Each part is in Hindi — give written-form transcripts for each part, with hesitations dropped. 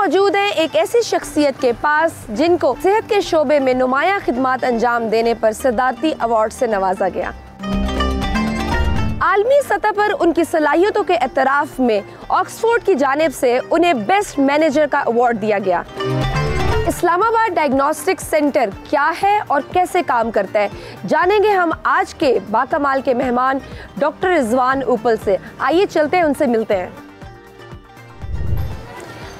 मौजूद हैं एक ऐसी शख्सियत के पास जिनको सेहत के शोबे में नुमाया खिदमात अंजाम देने पर सदारती अवार्ड से नवाजा गया। आलमी सतह पर उनकी सलाहियतों के एतराफ़ में ऑक्सफोर्ड की जानिब से उन्हें बेस्ट मैनेजर का अवार्ड दिया गया। इस्लामाबाद डायग्नोस्टिक सेंटर क्या है और कैसे काम करता है, जानेंगे हम आज के बाकमाल के मेहमान डॉक्टर रिजवान उपल से। आइए चलते हैं, उनसे मिलते हैं।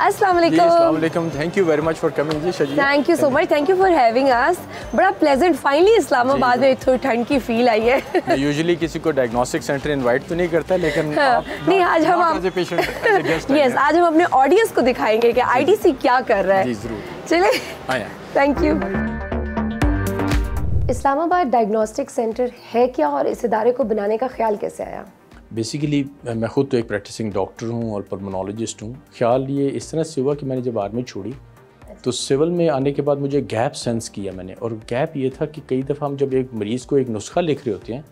अस्सलाम वालेकुम। Thank you very much for coming ji Shazia. Thank you so much, thank you for having us. बड़ा प्लेजेंट, फाइनली इस्लामाबाद में थोड़ी ठंड की फील आई है। मैं यूजुअली किसी को डायग्नोस्टिक सेंटर इनवाइट तो नहीं करता, लेकिन नहीं, आज हम आज हम अपने ऑडियंस को दिखाएंगे कि आईडीसी क्या कर रहा है। जी जरूर, चले। Thank you. Islamabad diagnostic centre है क्या और इस इदारे को बनाने का ख्याल कैसे आया? बेसिकली मैं ख़ुद तो एक प्रैक्टिसिंग डॉक्टर हूँ और पल्मोनोलॉजिस्ट हूँ। ख्याल ये इस तरह से हुआ कि मैंने जब आर्मी छोड़ी तो सिविल में आने के बाद मुझे गैप सेंस किया मैंने, और गैप ये था कि कई दफ़ा हम जब एक मरीज़ को एक नुस्खा लिख रहे होते हैं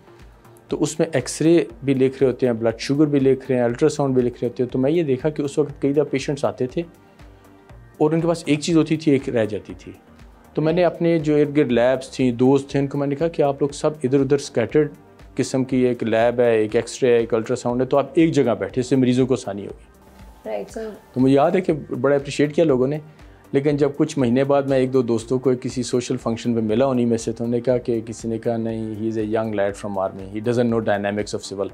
तो उसमें एक्सरे भी लिख रहे होते हैं, ब्लड शुगर भी लिख रहे हैं, अल्ट्रासाउंड भी लिख रहे होते हैं। तो मैं ये देखा कि उस वक्त कई दफ़ा पेशेंट्स आते थे और उनके पास एक चीज़ होती थी, एक रह जाती थी। तो मैंने अपने जो इर्द गिर्द लैब्स थी, दोस्त थे, उनको मैंने कहा कि आप लोग सब इधर उधर स्कैटर्ड किस्म की एक लैब है, एक एक्सरे है, एक अल्ट्रासाउंड है, तो आप एक जगह बैठे, इससे मरीज़ों को आसानी होगी। Right sir. तो मुझे याद है कि बड़ा अप्रिशिएट किया लोगों ने। लेकिन जब कुछ महीने बाद मैं एक दो दोस्तों को किसी सोशल फंक्शन पे मिला उन्हीं में से, तो उन्होंने कहा कि किसी ने कहा नहीं, he is a young lad from army, he doesn't know dynamics of civil.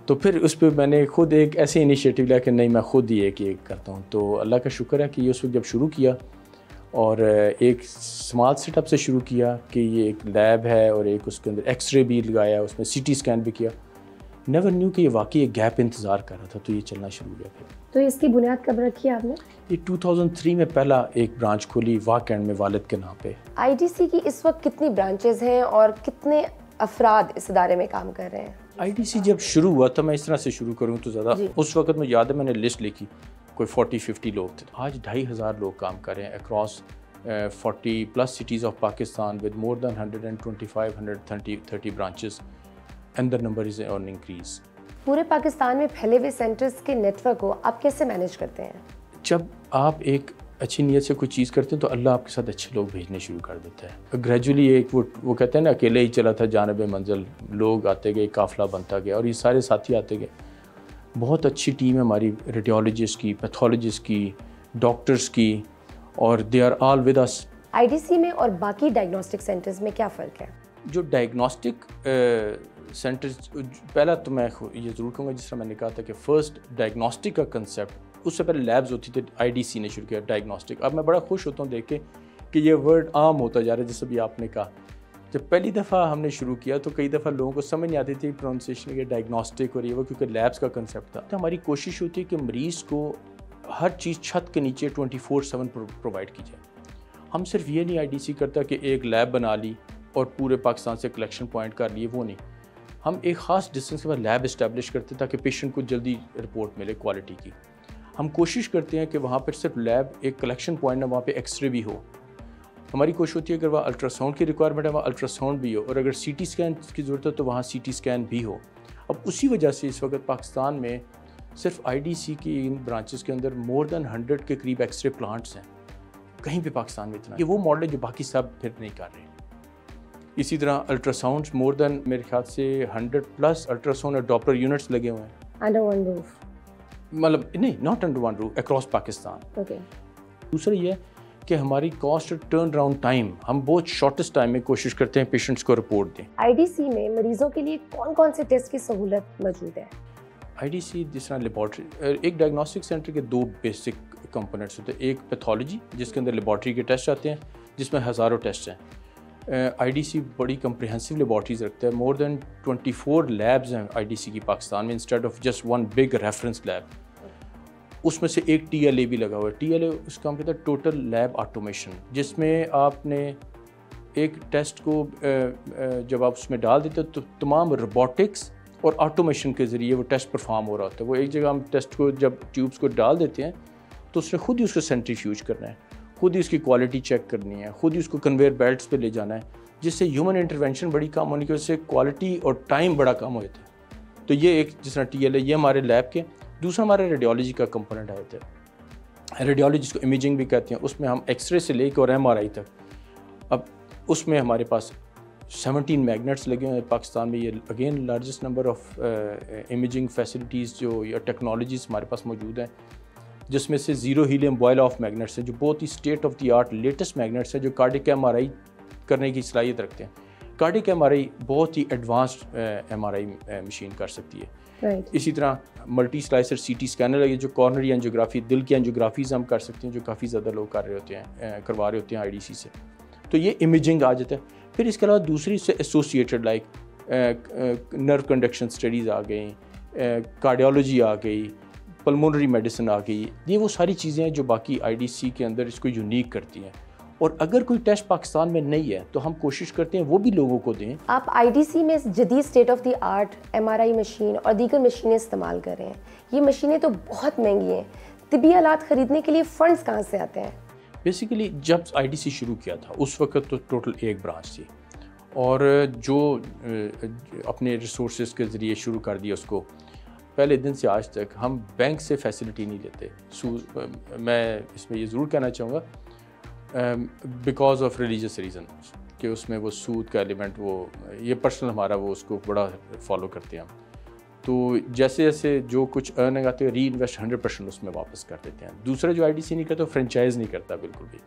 तो फिर उस पर मैंने खुद एक ऐसे इनिशिएटिव लिया कि नहीं, मैं खुद ही एक करता हूँ। तो अल्लाह का शुक्र है कि ये उस वक्त जब शुरू किया और एक स्मॉल सेटअप से शुरू किया कि ये एक लैब है और एक उसके अंदर एक्सरे भी लगाया, उसमें सीटी स्कैन भी किया। नेवर न्यू कि ये वाकई एक गैप इंतज़ार कर रहा था, तो ये चलना शुरू हो गया। फिर तो इसकी बुनियाद कब रखी है आपने? ये 2003 में पहला एक ब्रांच खोली वाकैंड में वालिद के नाम पे। आईडीसी की इस वक्त कितनी ब्रांचेस हैं और कितने अफराद इस इदारे में काम कर रहे हैं? आईडीसी जब शुरू हुआ था, मैं इस तरह से शुरू करूँ तो ज़्यादा, उस वक्त मुझे याद है मैंने लिस्ट लिखी, कोई 40-50 लोग थे। आज 2500 लोग काम कर रहे हैं across 40+ cities of Pakistan with more than 125-130 branches, and the number is on increase. पूरे पाकिस्तान में फैले हुए सेंटर्स के नेटवर्क को आप कैसे मैनेज करते हैं? जब आप एक अच्छी नीयत से कोई चीज़ करते हैं तो अल्लाह आपके साथ अच्छे लोग भेजने शुरू कर देता है। ग्रेजुअली एक वो कहते हैं ना, अकेले ही चला था जानिब मंजिल, लोग आते गए, काफ़िला बनता गया और ये सारे साथी आते गए। बहुत अच्छी टीम है हमारी, रेडियोलॉजिस्ट की, पैथोलॉजिस्ट की, डॉक्टर्स की, और they are all with us. IDC में और बाकी डायग्नोस्टिक सेंटर्स में क्या फ़र्क है? जो डायग्नोस्टिक सेंटर्स, पहला तो मैं ये ज़रूर कहूँगा, जिस तरह मैंने कहा था कि फ़र्स्ट डायग्नोस्टिक का कंसेप्ट, उससे पहले लैब्स होती थी, आईडीसी ने शुरू किया डायग्नोस्टिक। अब मैं बड़ा खुश होता हूँ देख के कि ये वर्ड आम होता जा रहा है। जैसे भी आपने कहा, जब पहली दफ़ा हमने शुरू किया तो कई दफ़ा लोगों को समझ नहीं आती थी प्रोनाउंसिएशन के डायग्नोस्टिक और ये वो, क्योंकि लैब्स का कंसेप्ट था। तो हमारी कोशिश होती है कि मरीज़ को हर चीज़ छत के नीचे 24/7 प्रोवाइड की जाए। हम सिर्फ ये नहीं आईडीसी करता कि एक लैब बना ली और पूरे पाकिस्तान से कलेक्शन पॉइंट कर लिए, वो नहीं। हम एक ख़ास डिस्टेंस के बाद लैब इस्टेब्लिश करते हैं ताकि पेशेंट को जल्दी रिपोर्ट मिले क्वालिटी की। हम कोशिश करते हैं कि वहाँ पर सिर्फ लैब एक कलेक्शन पॉइंट ना, वहाँ पे एक्सरे भी हो। हमारी कोशिश होती है अगर वहाँ अल्ट्रासाउंड की रिक्वायरमेंट है, वहाँ अल्ट्रासाउंड भी हो, और अगर सीटी स्कैन की ज़रूरत है तो वहाँ सीटी स्कैन भी हो। अब उसी वजह से इस वक्त पाकिस्तान में सिर्फ आईडीसी की इन ब्रांचेस के अंदर मोर दैन 100 के करीब एक्सरे प्लांट्स हैं। कहीं भी पाकिस्तान में इतना, ये वो मॉडल है जो बाकी सब फिर नहीं कर रहे। इसी तरह अल्ट्रासाउंड मोर दैन मेरे ख्याल से 100+ अल्ट्रासाउंड और डॉपलर यूनिट्स लगे हुए हैं अंडर वन रूफ, मतलब नहीं, not under one roof, across Pakistan. Okay. दूसरा ये कि हमारी कॉस्ट टर्न अराउंड टाइम, हम बहुत शॉर्टेस्ट टाइम में कोशिश करते हैं पेशेंट्स को रिपोर्ट दें। आईडीसी में मरीजों के लिए कौन कौन से टेस्ट की सहूलत मौजूद है? आईडीसी जिस तरह लेबॉर्ट्री, एक डायग्नोस्टिक सेंटर के दो बेसिक कंपोनेंट्स होते हैं। एक पैथोलॉजी जिसके अंदर लेबॉर्ट्री के टेस्ट आते हैं, जिसमें हज़ारों टेस्ट हैं। आईडीसी बड़ी कंप्रिहेंसिव लेबॉर्ट्रीज रखता है। मोर दैन 24 लैब्स हैं आईडीसी की पाकिस्तान में, instead of just one big reference lab. उसमें से एक टीएलए भी लगा हुआ है। टीएलए उसका हम कहते हैं टोटल लैब ऑटोमेशन, जिसमें आपने एक टेस्ट को जब आप उसमें डाल देते हो तो तमाम रोबोटिक्स और ऑटोमेशन के ज़रिए वो टेस्ट परफॉर्म हो रहा होता है। वो एक जगह हम टेस्ट को जब ट्यूब्स को डाल देते हैं तो उसने खुद ही उसको सेंट्रीफ्यूज करना है, खुद ही उसकी क्वालिटी चेक करनी है, खुद ही उसको कन्वेयर बेल्ट्स पे ले जाना है, जिससे ह्यूमन इंटरवेंशन बड़ी कम होने की वजह से क्वालिटी और टाइम बड़ा कम हो जाता है। तो ये एक जिस तरह टीएलए, ये हमारे लैब के। दूसरा हमारे रेडियोलॉजी का कंपोनेंट आया था। रेडियोलॉजी जिसको इमेजिंग भी कहते हैं, उसमें हम एक्सरे से लेकर और MRI तक, अब उसमें हमारे पास 17 मैग्नेट्स लगे हुए हैं पाकिस्तान में। ये again largest number of imaging facilities जो या टेक्नोलॉजीज़ हमारे पास मौजूद हैं, जिसमें से zero helium boil of magnets हैं जो बहुत ही state of the art latest magnets हैं जो कार्डिक MRI करने की सलाहियत रखते हैं। कार्डिक MRI बहुत ही एडवांस्ड MRI मशीन कर सकती है। इसी तरह मल्टी स्लाइसर CT स्कैनर है जो कॉर्नरी एंजियोग्राफी, दिल की एंजियोग्राफीज हम कर सकते हैं जो काफ़ी ज़्यादा लोग कर रहे होते हैं, करवा रहे होते हैं IDC से। तो ये इमेजिंग आ जाता है। फिर इसके अलावा दूसरी से associated like nerve conduction studies आ गई, कार्डियोलॉजी आ गई, पल्मोनरी मेडिसिन आ गई। ये वो सारी चीज़ें हैं जो बाकी IDC के अंदर इसको यूनिक करती हैं। और अगर कोई टेस्ट पाकिस्तान में नहीं है तो हम कोशिश करते हैं वो भी लोगों को दें। आप IDC में जदीद state of the art MRI machine और दीगर मशीनें इस्तेमाल कर रहे हैं। ये मशीनें तो बहुत महंगी हैं, तिब्बी आलात ख़रीदने के लिए फ़ंड्स कहाँ से आते हैं? बेसिकली जब IDC शुरू किया था उस वक्त तो टोटल एक ब्रांच थी और जो अपने रिसोर्सेज के ज़रिए शुरू कर दिया उसको, पहले दिन से आज तक हम बैंक से फैसिलिटी नहीं लेते। मैं इसमें ये ज़रूर कहना चाहूँगा बिकॉज ऑफ रिलीजियस रीज़न कि उसमें वो सूद का एलिमेंट, वो ये पर्सनल हमारा वो उसको बड़ा फॉलो करते हैं हम। तो जैसे जैसे जो कुछ अर्निंग आते हैं री इन्वेस्ट 100% उसमें वापस कर देते हैं। दूसरा जो IDC नहीं करता, फ्रेंचाइज नहीं करता बिल्कुल भी।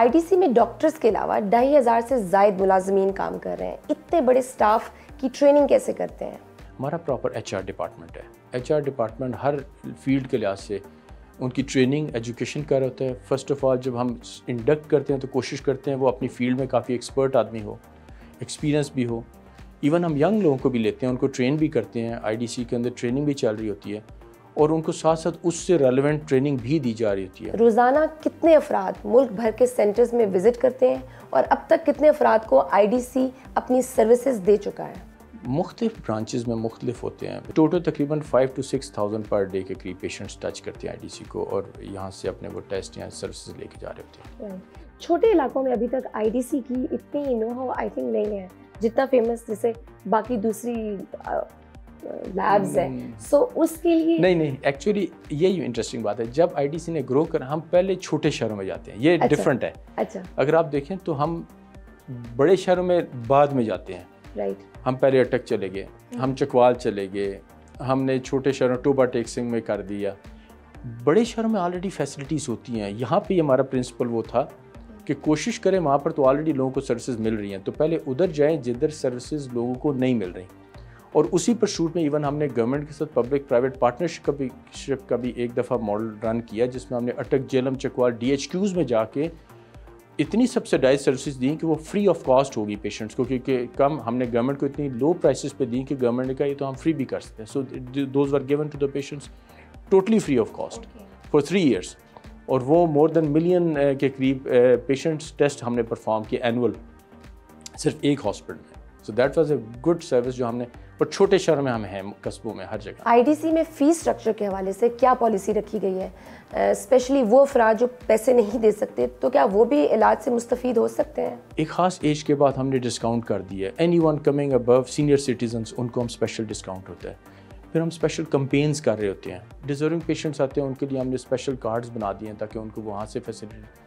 IDC में डॉक्टर्स के अलावा 2500 से ज़ायद मुलाजमीन काम कर रहे हैं। इतने बड़े स्टाफ की ट्रेनिंग कैसे करते हैं? हमारा प्रॉपर HR डिपार्टमेंट है। HR डिपार्टमेंट हर फील्ड के लिहाज से उनकी ट्रेनिंग एजुकेशन कर होता है। फ़र्स्ट ऑफ़ ऑल जब हम इंडक्ट करते हैं तो कोशिश करते हैं वो अपनी फील्ड में काफ़ी एक्सपर्ट आदमी हो, एक्सपीरियंस भी हो। इवन हम यंग लोगों को भी लेते हैं, उनको ट्रेन भी करते हैं। IDC के अंदर ट्रेनिंग भी चल रही होती है और उनको साथ साथ उससे रेलेवेंट ट्रेनिंग भी दी जा रही होती है। रोज़ाना कितने अफराद मुल्क भर के सेंटर्स में विज़िट करते हैं और अब तक कितने अफराद को IDC अपनी सर्विसेज दे चुका है? मुख्तलिफ ब्रांचेस में मुख्तलिफ होते हैं। टोटल तकरीबन 5 to 6,000 पर डे के करीब पेशेंट्स टच करते हैं IDC को और यहाँ से अपने वो टेस्ट या सर्विसेज लेके जा रहे होते हैं। छोटे इलाकों में अभी तक IDC की इतनी नो हाउ आई थिंक नहीं है जितना फेमस जैसे बाकी दूसरी लैब्स हैं। सो उसके लिए नहीं एक्चुअली यही इंटरेस्टिंग बात है। जब IDC ने ग्रो कर, हम पहले छोटे शहरों में जाते हैं, ये डिफरेंट है। अच्छा, अगर आप देखें तो हम बड़े शहरों में बाद में जाते हैं। राइट, हम पहले अटक चले गए, हम चकवाल चले गए, हमने छोटे शहरों टोबा टेक्सिंग में कर दिया। बड़े शहरों में ऑलरेडी फैसिलिटीज़ होती हैं। यहाँ पे हमारा प्रिंसिपल वो था कि कोशिश करें वहाँ पर तो ऑलरेडी लोगों को सर्विसेज मिल रही हैं, तो पहले उधर जाएं जिधर सर्विसेज लोगों को नहीं मिल रही। और उसी परसूट में इवन हमने गवर्नमेंट के साथ पब्लिक प्राइवेट पार्टनरशिप का भी एक दफ़ा मॉडल रन किया जिसमें हमने अटक, जेलम, चकवाल DHQs में जाके इतनी सब्सिडाइज सर्विसेज दी कि वो फ्री ऑफ कॉस्ट होगी पेशेंट्स को, क्योंकि कम हमने गवर्नमेंट को इतनी लो प्राइसेस पे दी कि गवर्नमेंट ने कहा ये तो हम फ्री भी कर सकते हैं। So those were given to the patients totally free of cost for 3 years। और वो मोर देन मिलियन के करीब पेशेंट्स टेस्ट हमने परफॉर्म किए एनुअल सिर्फ एक हॉस्पिटल में। So that was a good service जो हमने, पर छोटे शहरों में हम हैं, कस्बों में, हर जगह। IDC में फ़ीस स्ट्रक्चर के हवाले से क्या पॉलिसी रखी गई है? स्पेशली वो अफराद जो पैसे नहीं दे सकते, तो क्या वो भी इलाज से मुस्तफ़ीद हो सकते हैं? एक ख़ास एज के बाद हमने डिस्काउंट कर दिया है। Anyone coming above senior citizens, उनको हम स्पेशल डिस्काउंट होता है। फिर हम स्पेशल कंपेन्स कर रहे होते हैं। डिजर्विंग पेशेंट्स आते हैं उनके लिए हमने स्पेशल कार्ड्स बना दिए हैं ताकि उनको वहाँ से फैसिलिटी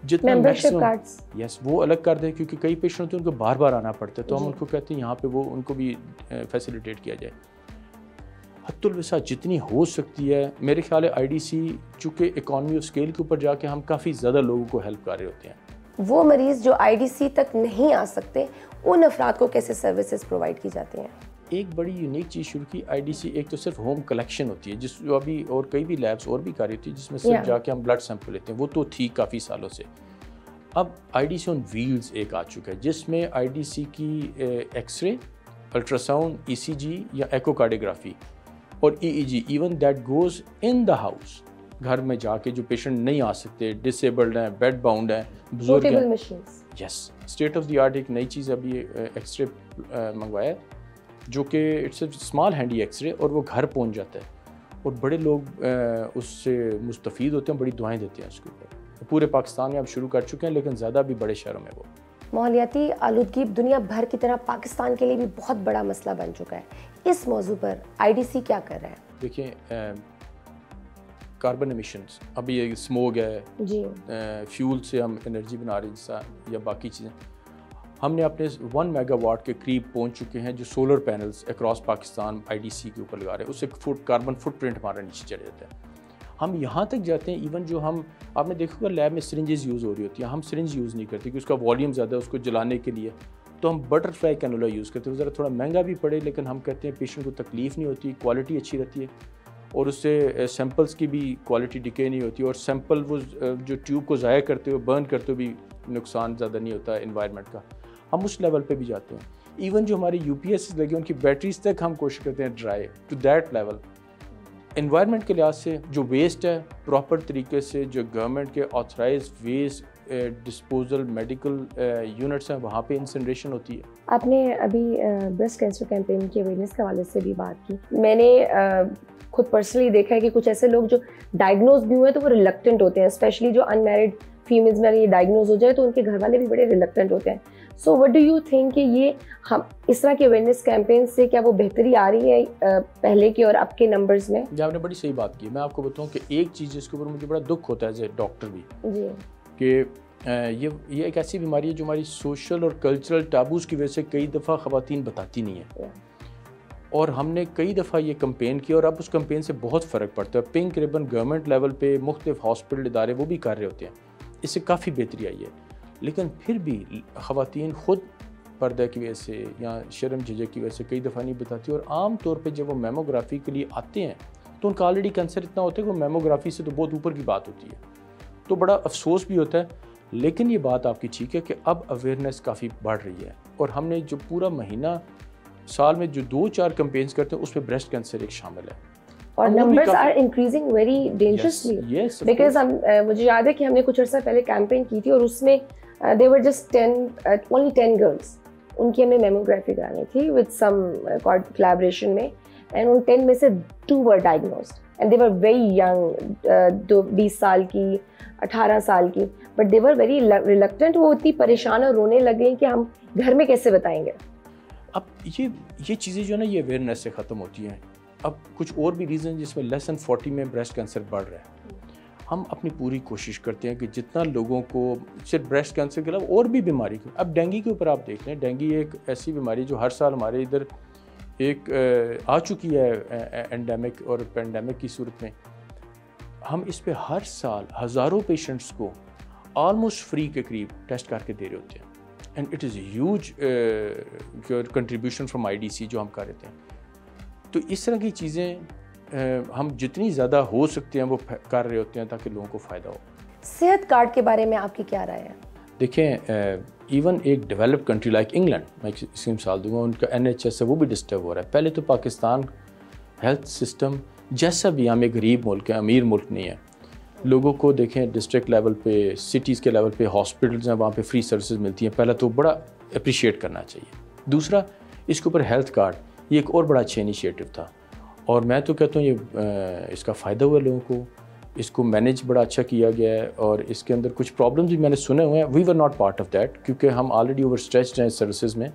जितना मैक्सिमम, यस, वो अलग कर दें, क्योंकि कई पेशेंट होते हैं उनको बार बार आना पड़ता है, तो हम उनको कहते हैं यहाँ पे वो उनको भी फैसिलिटेट किया जाए। हद्दुल वसा जितनी हो सकती है। मेरे ख्याल है IDC चूँकि इकॉनमी ऑफ स्केल के ऊपर जाके हम काफ़ी ज़्यादा लोगों को हेल्प कर रहे होते हैं। वो मरीज़ जो IDC तक नहीं आ सकते, उन अफराद को कैसे सर्विसेज प्रोवाइड की जाती हैं? एक बड़ी यूनिक चीज़ शुरू की IDC, एक तो सिर्फ होम कलेक्शन होती है जिस जो अभी और कई भी लैब्स और भी कर रही होती है जिसमें सिर्फ जाके हम ब्लड सैंपल लेते हैं, वो तो थी काफ़ी सालों से। अब IDC ऑन व्हील्स एक आ चुका है जिसमें IDC की एक्सरे, अल्ट्रासाउंड, ECG या एकोकार्डियोग्राफी और EEG even that goes in the house, घर में जाके जो पेशेंट नहीं आ सकते, डिसेबल्ड हैं, बेड बाउंड हैं, बुजुर्ग हैं, yes, state of the art एक नई चीज़ अभी एक्सरे मंगवाया है जो कि it's a small handy x-ray और वो घर पहुंच जाता है और बड़े लोग उससे मुस्तफ़ीद होते हैं, बड़ी दुआएं देते हैं उसके ऊपर। पूरे पाकिस्तान में अब शुरू कर चुके हैं, लेकिन ज़्यादा भी बड़े शहरों में। वो माहौलियाती आलूदगी दुनिया भर की तरह पाकिस्तान के लिए भी बहुत बड़ा मसला बन चुका है। इस मौजू पर IDC क्या कर रहा है? देखिए, कार्बन एमिशंस, अभी ये स्मोक है जी, फ्यूल से हम एनर्जी बना रहे हैं या बाकी चीज़ें, हमने अपने 1 मेगावाट के करीब पहुंच चुके हैं जो solar panels across Pakistan IDC के ऊपर लगा रहे हैं। उससे कार्बन फुटप्रिंट हमारा नीचे चले जाता है। हम यहाँ तक जाते हैं, इवन जो हम आपने देखा होगा लैब में सिरिंजेस यूज़ हो रही होती हैं, हम सिरिंज यूज़ नहीं करते क्योंकि उसका वॉल्यूम ज़्यादा है उसको जलाने के लिए, तो हम बटरफ्लाई कैनुला यूज़ करते हैं। वो ज़रा थोड़ा महंगा भी पड़े, लेकिन हम कहते हैं पेशेंट को तकलीफ़ नहीं होती, क्वालिटी अच्छी रहती है और उससे सैंपल्स की भी क्वालिटी डिके नहीं होती और सैंपल वो जो ट्यूब को ज़ाया करते हुए बर्न करते हुए भी नुकसान ज़्यादा नहीं होता इन्वायरमेंट का। हम उस लेवल पे भी जाते हैं। इवन जो हमारे UPS लगे उनकी बैटरीज तक हम कोशिश करते हैं try to that level. Environment के लिहाज से जो वेस्ट है प्रॉपर तरीके से जो गवर्नमेंट के authorise waste disposal medical units हैं वहाँ पे इंसिनरेशन होती है। आपने अभी ब्रेस्ट कैंसर कैंपेन की अवेयरनेस के हवाले से भी बात की। मैंने खुद पर्सनली देखा है कि कुछ ऐसे लोग जो डायग्नोज भी हुए हैं तो वो रिलक्टेंट होते हैं, स्पेशली जो अनमैरिड फीमेल्स में ये डायग्नोज हो जाए तो उनके घर वाले भी बड़े रिलक्टेंट होते हैं। So what do you think कि ये हम इस तरह के अवेयरनेस कैंपेन से क्या वो बेहतरी आ रही है पहले की और अब के नंबर्स में? जी, आपने बड़ी सही बात की। मैं आपको बताऊं कि एक चीज़ जिसके ऊपर मुझे बड़ा दुख होता है एज ए डॉक्टर भी, जी, कि ये एक ऐसी बीमारी है जो हमारी सोशल और कल्चरल टाबूज़ की वजह से कई दफ़ा ख़वातीन बताती नहीं है। और हमने कई दफ़ा ये कंपेन किया और अब उस कंपेन से बहुत फ़र्क पड़ता है। पिंक रिबन गवर्नमेंट लेवल पे मुख्तलिफ हॉस्पिटल इदारे वो भी कर रहे होते हैं, इससे काफ़ी बेहतरी आई है। लेकिन फिर भी ख़वातीन ख़ुद पर्दा की वजह से या शर्म झिझक की वजह से कई दफ़ा नहीं बताती और आम तौर पे जब वो मेमोग्राफी के लिए आते हैं तो उनका ऑलरेडी कैंसर इतना होता है कि वो मेमोग्राफी से तो बहुत ऊपर की बात होती है, तो बड़ा अफसोस भी होता है। लेकिन ये बात आपकी ठीक है कि अब अवेयरनेस काफ़ी बढ़ रही है और हमने जो पूरा महीना साल में जो 2-4 कैंपेन्स करते हैं उसमें ब्रेस्ट कैंसर एक शामिल है और numbers are increasing very dangerously because मुझे याद है कि हमने कुछ अर्सा पहले कैंपेन की थी और उसमें दे वर जस्ट ओनली 10 गर्ल्स, उनकी हमने मेमोग्राफी करानी थी विद सम कोलैबोरेशन में, एंड उन 10 में से 2 वर diagnosed and they were very young, 20 साल की 18 साल की, but they were very reluctant. वो इतनी परेशान और रोने लग गई कि हम घर में कैसे बताएंगे। अब ये चीज़ें जो है ना ये अवेयरनेस से ख़त्म होती हैं। अब कुछ और भी रीज़न जिसमें लेस देन 40 में ब्रेस्ट कैंसर बढ़ रहा है। हम अपनी पूरी कोशिश करते हैं कि जितना लोगों को सिर्फ ब्रेस्ट कैंसर के अलावा और भी बीमारी को, अब डेंगू के ऊपर आप देख लें, डेंगू एक ऐसी बीमारी जो हर साल हमारे इधर एक आ चुकी है एंडेमिक और पेंडेमिक की सूरत में। हम इस पे हर साल हज़ारों पेशेंट्स को ऑलमोस्ट फ्री के करीब टेस्ट करके दे रहे होते हैं and it is huge contribution from IDC जो हम कर रहे हैं। तो इस तरह की चीज़ें हम जितनी ज़्यादा हो सकते हैं वो कर रहे होते हैं ताकि लोगों को फ़ायदा हो। सेहत कार्ड के बारे में आपकी क्या राय है? देखें, इवन एक डेवलप्ड कंट्री लाइक इंग्लैंड, मैं इसकी मिसाल दूंगा, उनका NHS है वो भी डिस्टर्ब हो रहा है। पहले तो पाकिस्तान हेल्थ सिस्टम जैसा भी हमें गरीब मुल्क है, अमीर मुल्क नहीं है। लोगों को देखें डिस्ट्रिक्ट लेवल पे, सिटीज़ के लेवल पे हॉस्पिटल्स हैं, वहाँ पे फ्री सर्विसेज मिलती हैं। पहला तो बड़ा अप्रिशिएट करना चाहिए। दूसरा, इसके ऊपर हेल्थ कार्ड, ये एक और बड़ा अच्छा इनिशिएटिव था और मैं तो कहता हूँ ये इसका फ़ायदा हुआ लोगों को, इसको मैनेज बड़ा अच्छा किया गया है और इसके अंदर कुछ प्रॉब्लम्स भी मैंने सुने हुए हैं। We were not part of that क्योंकि हम ऑलरेडी ओवर स्ट्रेच्ड हैं सर्विसेज में,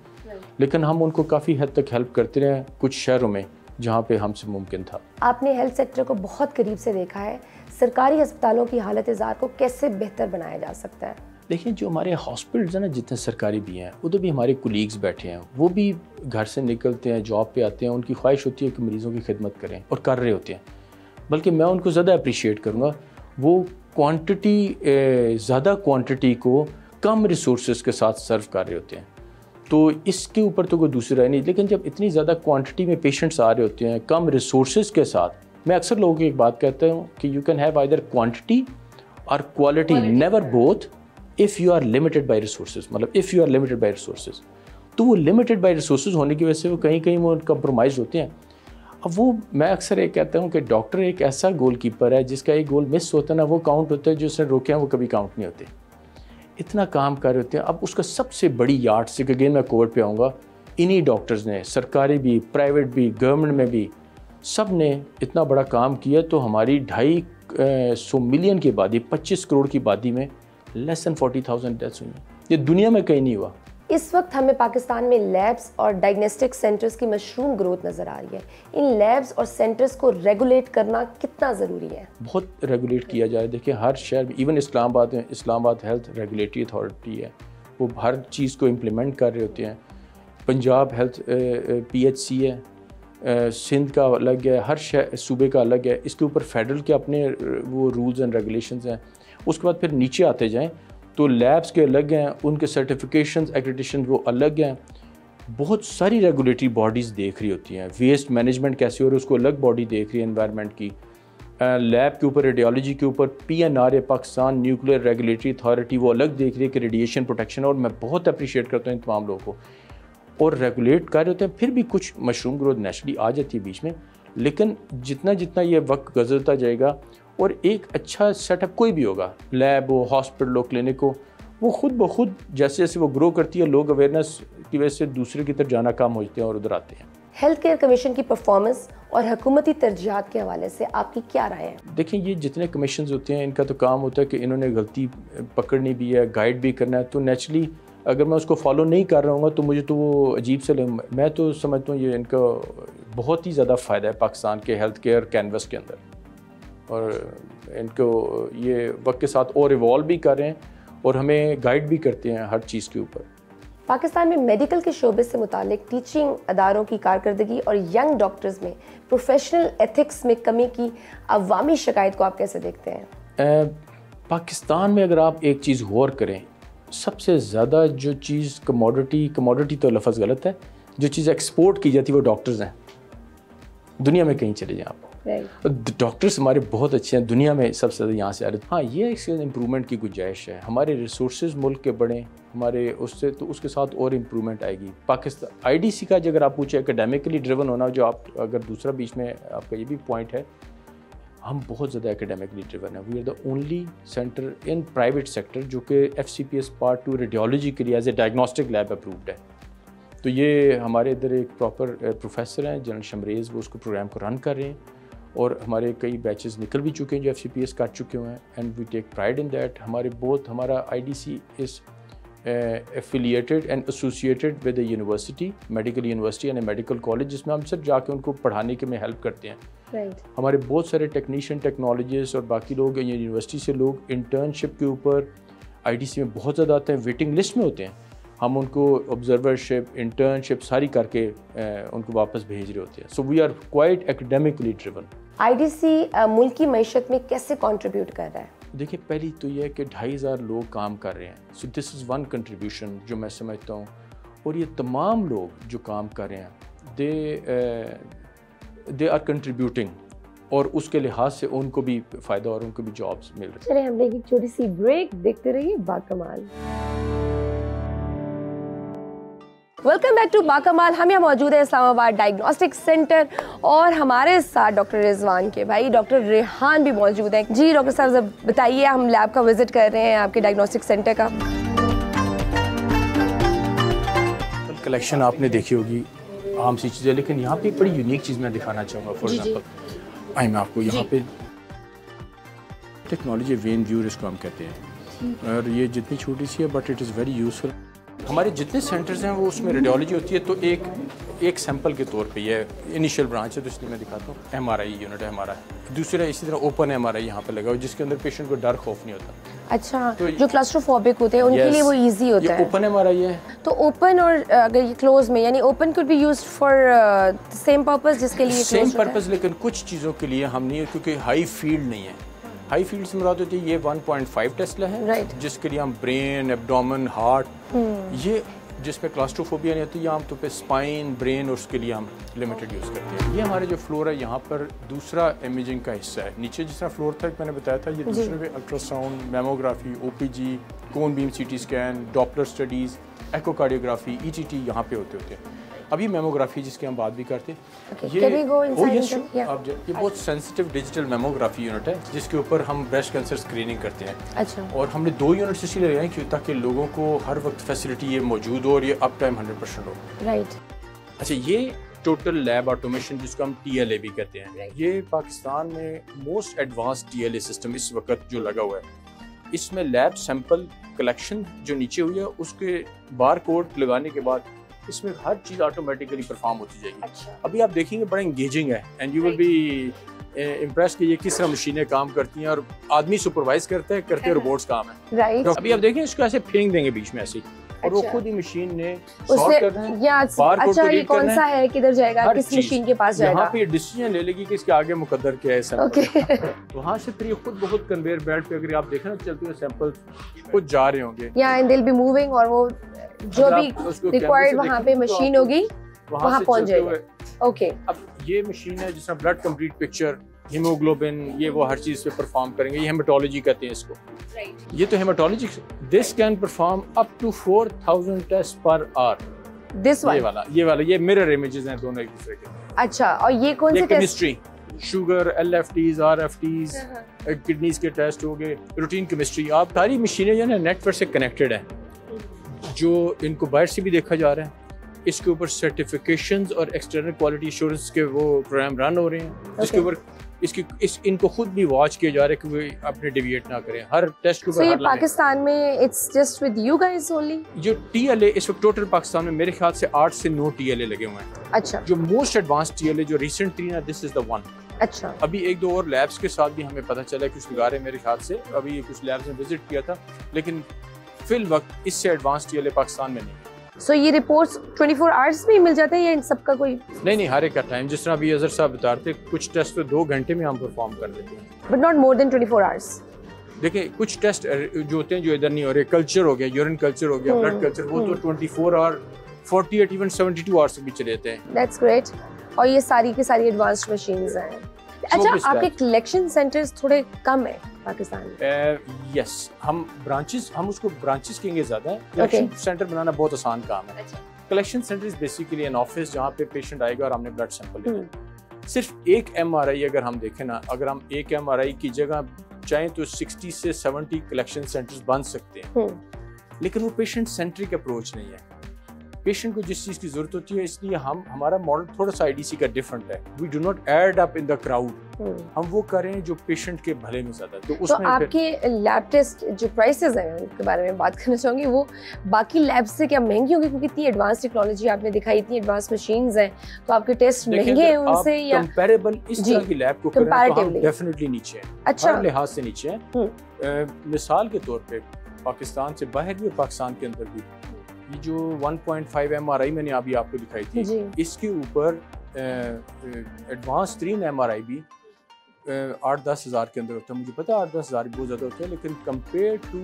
लेकिन हम उनको काफ़ी हद तक हेल्प करते रहे कुछ शहरों में जहाँ पे हमसे मुमकिन था। आपने हेल्थ सेक्टर को बहुत करीब से देखा है, सरकारी अस्पतालों की हालत ज़ार को कैसे बेहतर बनाया जा सकता है? देखिए, जो हमारे हॉस्पिटल्स हैं ना, जितने सरकारी भी हैं, उधर भी हमारे कुलीग्स बैठे हैं, वो भी घर से निकलते हैं, जॉब पे आते हैं, उनकी ख्वाहिश होती है कि मरीज़ों की खिदमत करें और कर रहे होते हैं। बल्कि मैं उनको ज़्यादा अप्रिशिएट करूँगा, वो ज़्यादा क्वांटिटी को कम रिसोर्सेज के साथ सर्व कर रहे होते हैं। तो इसके ऊपर तो कोई दूसरी राय नहीं, लेकिन जब इतनी ज़्यादा क्वांटिटी में पेशेंट्स आ रहे होते हैं कम रिसोर्सेज के साथ, मैं अक्सर लोगों की एक बात कहता हूँ कि you can have either quantity और quality, never both if you are limited by resources. मतलब if you are limited by resources, तो वो लिमिटेड बाय रिसोर्सेज होने की वजह से वो कहीं कहीं वो कंप्रोमाइज़ होते हैं। अब वो मैं अक्सर ये कहता हूँ कि डॉक्टर एक ऐसा गोल कीपर है जिसका एक गोल मिस होता है ना, वो काउंट होता है, जो उसने रोके हैं वो कभी काउंट नहीं होते। इतना काम कर रहे होते हैं। अब उसका सबसे बड़ी यार्ड से, अगेन मैं कोर्ट पे आऊँगा, इन्हीं डॉक्टर्स ने, सरकारी भी, प्राइवेट भी, गवर्नमेंट में भी, सब ने इतना बड़ा काम किया। तो हमारी 250 मिलियन की आबादी, 25 करोड़ की आबादी में लेस दैन 40,000 डेथ्स हुई हैं। ये दुनिया में कहीं नहीं हुआ। इस वक्त हमें पाकिस्तान में लैब्स और डायग्नोस्टिक सेंटर्स की मशरूम ग्रोथ नज़र आ रही है। इन लैब्स और सेंटर्स को रेगुलेट करना कितना ज़रूरी है? बहुत रेगुलेट किया जाए। देखिए हर शहर में, इवन इस्लामाबाद में, इस्लामाबाद हेल्थ रेगुलेटरी अथॉरिटी है, वो हर चीज़ को इम्प्लीमेंट कर रहे होते हैं। पंजाब हेल्थ PHC है, सिंध का अलग है, हर सूबे का अलग है। इसके ऊपर फेडरल के अपने वो रूल्स एंड रेगुलेशंस हैं। उसके बाद फिर नीचे आते जाएं तो लैब्स के अलग हैं, उनके सर्टिफिकेशंस एक्रेडिटेशन वो अलग हैं। बहुत सारी रेगुलेटरी बॉडीज़ देख रही होती हैं। वेस्ट मैनेजमेंट कैसे हो रहा है उसको अलग बॉडी देख रही है, एनवायरनमेंट की। लैब के ऊपर, रेडियोलॉजी के ऊपर PNR Pakistan nuclear regulatory authority वो अलग देख रही है कि रेडिएशन प्रोटेक्शन। और मैं बहुत अप्रिशिएट करता हूँ इन तमाम लोगों को, और रेगुलेट कर रहे होते हैं। फिर भी कुछ मशरूम ग्रोथ नेचुरली आ जाती है बीच में, लेकिन जितना जितना ये वक्त गुजरता जाएगा और एक अच्छा सेटअप कोई भी होगा, लैब हो, हॉस्पिटल हो, क्लिनिक हो, वो खुद ब खुद जैसे जैसे वो ग्रो करती है, लोग अवेयरनेस की वजह से दूसरे की तरफ जाना कम हो जाते हैं और उधर आते हैं। हेल्थ केयर कमीशन की परफॉर्मेंस और हुकूमती तरजीहात के हवाले से आपकी क्या राय है? देखिए ये जितने कमीशन होते हैं इनका तो काम होता है कि इन्होंने गलती पकड़नी भी है, गाइड भी करना है। तो नेचुरली अगर मैं उसको फॉलो नहीं कर रहा हूँ तो मुझे तो वो अजीब से मैं तो समझता हूँ ये इनका बहुत ही ज़्यादा फ़ायदा है पाकिस्तान के हेल्थ केयर कैनवस के अंदर, और इनको ये वक्त के साथ और इवॉल्व भी कर रहे हैं और हमें गाइड भी करते हैं हर चीज़ के ऊपर। पाकिस्तान में मेडिकल के शोबे से मुतालिक टीचिंग अदारों की कारकर्दगी और यंग डॉक्टर्स में प्रोफेशनल एथिक्स में कमी की अवामी शिकायत को आप कैसे देखते हैं? पाकिस्तान में अगर आप एक चीज़ गौर करें, सबसे ज़्यादा जो चीज़ कमोडिटी तो लफ्ज़ गलत है, जो चीज़ एक्सपोर्ट की जाती है वो डॉक्टर्स हैं। दुनिया में कहीं चले जाएं आप, डॉक्टर्स हमारे बहुत अच्छे हैं, दुनिया में सबसे ज़्यादा यहाँ से आ रहे हैं। हाँ, ये एक इम्प्रूवमेंट की गुंजाइश है। हमारे रिसोर्सेज मुल्क के बढ़ें हमारे उससे, तो उसके साथ और इम्प्रूवमेंट आएगी। पाकिस्तान IDC का अगर आप पूछे एकेडमिकली ड्रिवन होना, जो आप अगर दूसरा बीच में आपका ये भी पॉइंट है, हम बहुत ज़्यादा एकेडमिकली ड्रिवन है। We are the only centre in private sector जो कि FCPS Part 2 रेडियोलॉजी के लिए as a diagnostic lab approved है। तो ये हमारे इधर एक प्रॉपर प्रोफेसर हैं जनरल शमरेज़, वो उसको प्रोग्राम को रन कर रहे हैं, और हमारे कई बैचेस निकल भी चुके हैं जो FCPS कर चुके हुए हैं, and we take pride in that. हमारा IDC is affiliated and associated with a university, medical university and a medical college, जिसमें हम सिर्फ जाके उनको पढ़ाने के में हेल्प करते हैं। हमारे बहुत सारे टेक्नीशियन, टेक्नोलॉजिस्ट और बाकी लोग यूनिवर्सिटी से लोग इंटर्नशिप के ऊपर IDC में बहुत ज़्यादा आते हैं, वेटिंग लिस्ट में होते हैं। हम उनको ऑब्जर्वरशिप, इंटर्नशिप सारी करके उनको वापस भेज रहे होते हैं। So we are quite academically driven. IDC मुल्क की मईशत में कैसे कंट्रीब्यूट कर रहा है? देखिए, पहली तो यह है कि 2500 लोग काम कर रहे हैं। So this is one contribution जो मैं समझता हूँ। और ये तमाम लोग जो काम कर रहे हैं दे आर कंट्रीब्यूटिंग, और उसके लिहाज से उनको भी फ़ायदा और उनको भी जॉब्स मिल रही है। चलिए हम लेंगे एक छोटी सी ब्रेक, देखते रहिए Bakamal. Welcome back to Bakamal. हम यहाँ मौजूद है इस्लामाबाद डायग्नोस्टिक सेंटर, और हमारे साथ डॉक्टर रिजवान के भाई डॉक्टर रेहान भी मौजूद हैं। जी डॉक्टर साहब, जब बताइए, हम लैब का विजिट कर रहे हैं आपके डायग्नोस्टिक सेंटर का। कलेक्शन आपने देखी होगी, आम सी चीज़ें, लेकिन यहाँ पे बड़ी यूनिक चीज़ मैं दिखाना चाहूँगा। फॉर एग्जाम्पल मैं आपको यहाँ पे टेक्नोलॉजी वेन व्यूअर इसको हम कहते हैं, और ये जितनी छोटी सी है but it is very useful. हमारे जितने सेंटर्स हैं वो उसमें रेडियोलॉजी होती है, तो एक सैंपल के तौर पे ये इनिशियल ब्रांच है, तो इसलिए मैं दिखाता हूँ। MRI यूनिट है हमारा। दूसरा इसी तरह ओपन MRI यहाँ पे लगा हुआ, जिसके अंदर पेशेंट को डर खौफ नहीं होता। अच्छा, तो जो क्लास्ट्रोफोबिक होते हैं उनके लिए वो इजी होता है। ओपन MRI है। तो ओपन और अगर ये क्लोज में, यानी open could be used for same purpose जिसके लिए सेम पर्पस, लेकिन कुछ चीज़ों के लिए हम नहीं है, क्योंकि हाई फील्ड नहीं है। हाई फील्ड से मुराद होती है ये 1.5 टेस्ला है, जिसके लिए हम ब्रेन, एब्डोमेन, हार्ट, ये जिसमें क्लास्ट्रोफोबिया नहीं होती, आमतौर पे स्पाइन, ब्रेन, और उसके लिए हम लिमिटेड यूज़ करते हैं। ये हमारे जो फ्लोर है यहाँ पर दूसरा इमेजिंग का हिस्सा है। नीचे जिस तरह फ्लोर था मैंने बताया था, ये दूसरे पे ultrasound, mammography, OPG, cone beam CT scan, doppler studies, echocardiography, ECT यहाँ पे होते हैं। अभी मेमोग्राफी जिसकी हम बात भी करते हैं, ये बहुत सेंसिटिव डिजिटल मेमोग्राफी यूनिट है, जिसके ऊपर हम ब्रेस्ट कैंसर स्क्रीनिंग करते हैं। अच्छा। और हमने 2 यूनिट्स इसलिए लगाए हैं ताकि लोगों को हर वक्त फैसिलिटी ये मौजूद हो और ये अप टाइम 100% हो। राइट। अच्छा, ये टोटल लैब ऑटोमेशन जिसको हम TLA भी कहते हैं, ये पाकिस्तान में मोस्ट एडवांस TLA सिस्टम इस वक्त जो लगा हुआ है। इसमें लैब सैंपल कलेक्शन जो नीचे हुई है उसके बार कोड लगाने के बाद इसमें हर चीज़ ऑटोमेटिकली परफॉर्म होती जाएगी। अच्छा। अभी आप देखेंगे बड़ा इंगेजिंग है and you will be impress कि ये किस तरह मशीनें काम करती हैं और आदमी सुपरवाइज करते रोबोट्स काम है। राइट। तो अभी आप देखें इसको ऐसे फेंक देंगे बीच में ऐसे और वो खुद ही मशीन ने सॉर्ट करना है, बार कोड को रीड करना है। कौन सा है, किधर जाएगा, किस मशीन के पास जाएगा, यहाँ पे डिसीजन ले लेगी कि इसके आगे मुकद्दर क्या है सैंपल। वहाँ से फिर ये खुद बहुत कन्वेयर बेल्ट पे अगर आप देखें ना चलते हुए सैंपल खुद जा रहे होंगे and they will be moving और वो जो भी रिक्वायर्ड वहाँ पे मशीन होगी वहाँ पहुँच जाएगा। ओके। अब ये मशीन है जिसमें ब्लड कंप्लीट पिक्चर, हीमोग्लोबिन, ये वो हर चीज़ पे परफॉर्म करेंगे। ये हेमाटोलॉजी कहते हैं इसको। ये तो haematology, this can perform up to 4000 test per hour. This one, ये वाला ये मिरर इमेजेस हैं दोनों एक दूसरे के। अच्छा। और ये कौन से chemistry, sugar, LFTs, RFTs, kidneys के टेस्ट हो गए, रूटीन केमिस्ट्री। आप सारी मशीनें जो है ना नेटवर्क से कनेक्टेड है, जो इनको बाहर से भी देखा जा रहा है। इसके ऊपर सर्टिफिकेशंस और एक्सटर्नल क्वालिटी एश्योरेंस के वो प्रोग्राम रन हो रहे हैं। इसके ऊपर इनको खुद भी वॉच किया जा रहा है कि वो अपने डिविएट ना करें हर टेस्ट के ऊपर। ये पाकिस्तान में it's just with you guys only? जो TLA इस वक्त टोटल पाकिस्तान में मेरे ख्याल से 8 से 9 TLA लगे हुए हैं। अच्छा। जो मोस्ट एडवांस TLA जो रिसेंटली ना, दिस इज द वन। अच्छा। अभी एक दो और लैब्स के साथ भी हमें पता चला कुछ लगा रहे हैं मेरे ख्याल से। अभी कुछ लैब्स में विजिट किया था, लेकिन फिल वक्त इससे एडवांस TLA पाकिस्तान में नहीं। So, ये रिपोर्ट्स 24 आवर्स में मिल जाते हैं या इन सब का कोई? नहीं, हर एक का टाइम। जिस तरह अभी अजहर साहब बता रहे थे, कुछ टेस्ट तो 2 घंटे में हम परफॉर्म कर लेते हैं, but not more than 24 hours. देखिए कुछ टेस्ट जो होते हैं जो इधर नहीं हो रहे, कल्चर हो गया, यूरिन कल्चर हो गया, ब्लड कल्चर, वो तो 24 और 48 इवन 72 आवर्स भी चले जाते हैं। That's great. और ये सारी की सारी एडवांस्ड मशीन्स हैं। अच्छा, आपके कलेक्शन सेंटर्स थोड़े कम है पाकिस्तान में? यस, हम उसको ब्रांचेस कहेंगे ज़्यादा है। कलेक्शन सेंटर बनाना बहुत आसान काम है। Collection centre is basically an office जहाँ पे पेशेंट आएगा और हमने ब्लड सैंपल लेना। सिर्फ एक MRI अगर हम देखें ना, अगर हम एक MRI की जगह चाहें तो 60 से 70 कलेक्शन सेंटर्स बन सकते हैं, लेकिन वो पेशेंट सेंट्रिक अप्रोच नहीं है। पेशेंट को जिस चीज़ की जरूरत होती है, इसलिए हमारा मॉडल थोड़ा सा IDC का डिफरेंट है। We do not add up in the crowd. हम वो करें जो पेशेंट के भले में ज़्यादा। तो उसमें आपके लैब टेस्ट जो प्राइसेस हैं उनके बारे में बात करना चाहूँगी, वो बाकी लैब से क्या महंगी होंगी? क्योंकि इतनी एडवांस टेक्नोलॉजी आपने दिखाई, इतनी एडवांस मशीन्स हैं, तो आपके टेस्ट महंगे हैं उनसे या कंपैरेबल? इस तरह की लैब को करें तो हम डेफिनेटली नीचे हैं। अच्छा। हर लिहाज से नीचे हैं। मिसाल के तौर पे पाकिस्तान से बाहर भी, पाकिस्तान के अंदर भी, ये जो 1.5 MRI मैंने अभी आपको दिखाई थी, इसके ऊपर एडवांस 3 MRI भी 8-10 हज़ार के अंदर होता है। मुझे पता है 8-10 हज़ार बहुत ज़्यादा होता है, लेकिन compare to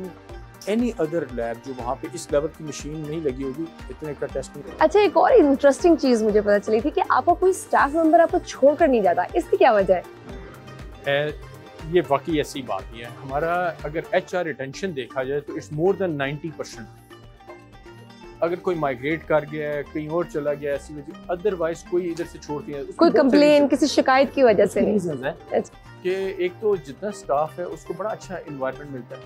any other lab जो वहाँ पे इस लेवल की मशीन नहीं लगी होगी, इतने का टेस्ट नहीं। अच्छा, एक और इंटरेस्टिंग चीज़ मुझे पता चली थी कि आपका कोई स्टाफ मेंबर आपको छोड़कर नहीं जाता, इसकी क्या वजह है? ये वाकई ऐसी बात ही है। हमारा अगर HR रिटेंशन देखा जाए तो इट्स मोर देन 90%। अगर कोई माइग्रेट कर गया है, कहीं और चला गया है, ऐसी वजह, अदरवाइज कोई इधर से छोड़ती है, कोई कंप्लेन, किसी शिकायत की वजह से रीजंस है कि एक तो जितना स्टाफ है उसको बड़ा अच्छा एनवायरनमेंट मिलता है,